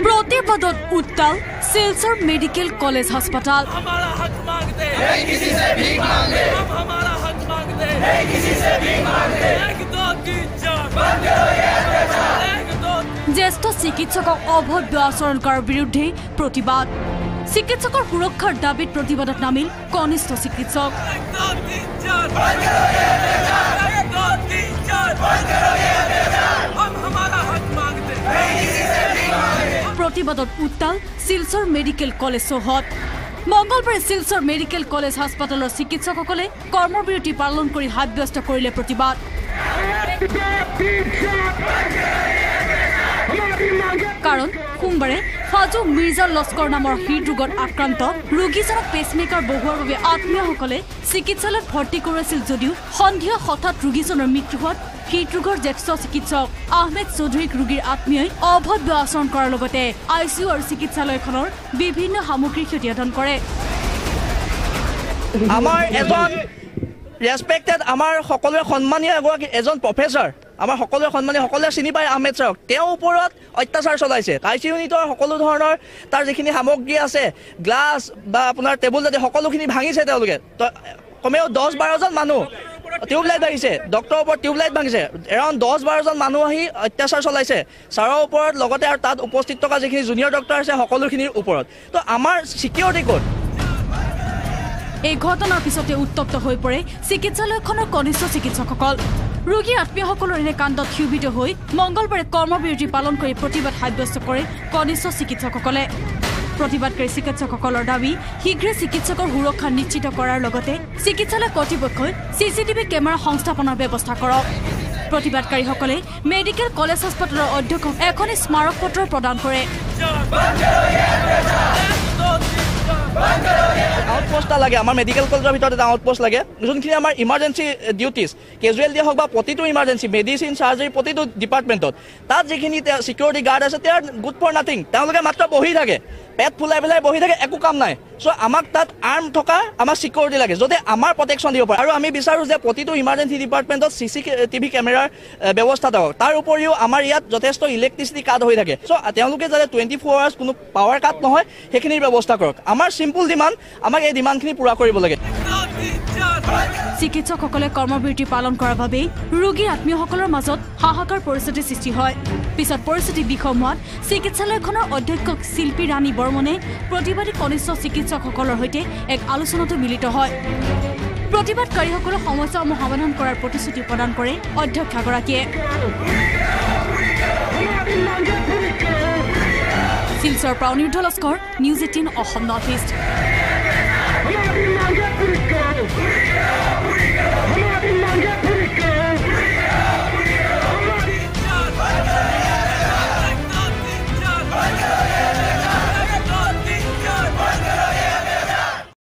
प्रतिपदत उत्ताल Silchar medical college अस्पताल ज्येष्ठ चिकित्सक अभद्र आचरण करार विरुद्धे प्रतिबाद चिकित्सकर सुरक्षार दाबीत प्रतिबादत नामिल कनिष्ठ चिकित्सक प्रतिबादत उत्ताल सिलचर मेडिकल कॉलेज चौहद मंगलबारे सिलचर मेडिकल कॉलेज अस्पताলৰ চিকিৎসকসকলে কৰ্মবিৰতি পালন কৰি সাব্যস্ত কৰিলে প্ৰতিবাদ কাৰণ সোমবাৰে ফাজু মিৰ্জা লস্কৰ নামৰ হৃদৰোগত আক্ৰান্ত ৰোগীজনক পেচমেকাৰ বহুৱাৰ বাবে আত্মীয়সকলে চিকিৎসালয়ত ভৰ্তি কৰিছিল যদিও সন্ধিয়া হঠাৎ ৰোগীজনৰ মৃত্যু হোৱাত হৃদৰোগৰ জ্যেষ্ঠ চিকিৎসক আহমেদ চৌধুৰীক ৰোগীৰ আত্মীয়ই অভদ্ৰ আচৰণ কৰাৰ লগতে আইচিইউ আৰু চিকিৎসালয়খনৰ বিভিন্ন সামগ্ৰী ক্ষতিসাধন কৰে আমাৰ এজন ৰেসপেক্টেড আমাৰ সকলোৰে সন্মানীয় এজন প্ৰফেসৰ আমাৰ সকলোৰে সন্মানীয় সকলোৱে চিনি পায় আহমেদ ছাৰক তেওঁৰ ওপৰত অত্যাচাৰ চলাইছে আইচিইউ ইউনিটৰ সকলো ধৰণৰ তাৰ যিখিনি সামগ্ৰী আছে গ্লাছ বা আপোনাৰ টেবুল জাতি সকলোখিনি ভাঙিছে তেওঁলোকে কমেও 10-12 জন মানুহ টিউবলাইট ভাঙিছে ডক্টৰৰ ওপৰত টিউবলাইট ভাঙিছে এৰাউণ্ড 10-12 জন মানুহ আহি অত্যাচাৰ চলাইছে ছাৰৰ ওপৰত লগতে আৰু তাত উপস্থিত থকা যিখিনি জুনিয়ৰ ডক্টৰ আছে সকলোখিনিৰ ওপৰত তো আমাৰ সিকিউৰিটি কোড এই ঘটনাৰ পিছতে উত্তপ্ত হৈ পৰে চিকিৎসালয়খনৰ কনিষ্ঠ চিকিৎসকসকল ৰোগীৰ আত্মীয়সকলৰ এনে কাণ্ডত ক্ষোভিত হৈ মংগলবাৰে কৰ্মবিৰতি পালন কৰি প্ৰতিবাদ সাব্যস্ত কৰে কনিষ্ঠ চিকিৎসকসকলে প্ৰতিবাদকাৰী চিকিৎসকসকলৰ দাবী শীঘ্ৰে চিকিৎসকৰ সুৰক্ষা নিশ্চিত কৰাৰ লগতে চিকিৎসালয় কৰ্তৃপক্ষই চিচিটিভি কেমেৰা সংস্থাপনৰ ব্যৱস্থা কৰক প্ৰতিবাদকাৰীসকলে মেডিকেল কলেজ হাস্পতালৰ অধ্যক্ষক এখন স্মাৰক পত্ৰ প্ৰদান কৰে আউটপোষ্ট লাগে আমাৰ মেডিকেল কলেজৰ ভিতৰত এটা আউটপোষ্ট লাগে যোনখিনি আমাৰ ইমাৰ্জেঞ্চি ডিউটিজ কেজুৱেলিটি হওক বা প্ৰতিটো ইমাৰ্জেঞ্চি মেডিচিন চাৰ্জাৰী প্ৰতিটো ডিপাৰ্টমেণ্টত তাত যিখিনি সিকিউৰিটি গাৰ্ড আছে তেওঁ গুড ফৰ নাথিং তেওঁলোকে মাত্ৰ বহি থাকে পেট ফুলাই পেলাই বহি থাকে একো কাম নাই সো আমাক তাত আৰ্ম থকা আমাৰ সিকিউৰিটি লাগে যদি আমাৰ প্ৰটেকশ্যন দিব পাৰে আৰু আমি বিচাৰোঁ যে প্ৰতিটো ইমাৰ্জেঞ্চি ডিপাৰ্টমেণ্টত চিচিটিভি কেমেৰাৰ ব্যৱস্থা থাকক তাৰ উপৰিও আমাৰ ইয়াত যথেষ্ট ইলেক্ট্ৰিচিটি কাট হৈ থাকে সো তেওঁলোকে যাতে 24 আৱাৰ্ছ কোনো পাৱাৰ কাট নহয় সেইখিনিৰ ব্যৱস্থা কৰক আমাৰ সিম্পল ডিমাণ্ড আমাক এই ডিমাণ্ডখিনি পূৰা কৰিব লাগে চিকিৎসকসকলে কৰ্মবিৰতি পালন কৰাৰ বাবে ৰোগীৰ আত্মীয়সকলৰ মাজত হাহাকাৰ পৰিস্থিতি সৃষ্টি হয় পিছত পৰিস্থিতি বিষম হোৱাত চিকিৎসালয়খনৰ অধ্যক্ষ শিল্পী ৰাণী বৰ্মনে প্ৰতিবাদী কনিষ্ঠ চিকিৎসকসকলৰ সৈতে এক আলোচনাতো মিলিত হয় প্ৰতিবাদকাৰীসকলৰ সমস্যাসমূহ সমাধান কৰাৰ প্ৰতিশ্ৰুতি প্ৰদান কৰে অধ্যক্ষগৰাকীয়ে শিলচৰ পৰা Aniruddha Laskar news 18 Assam north east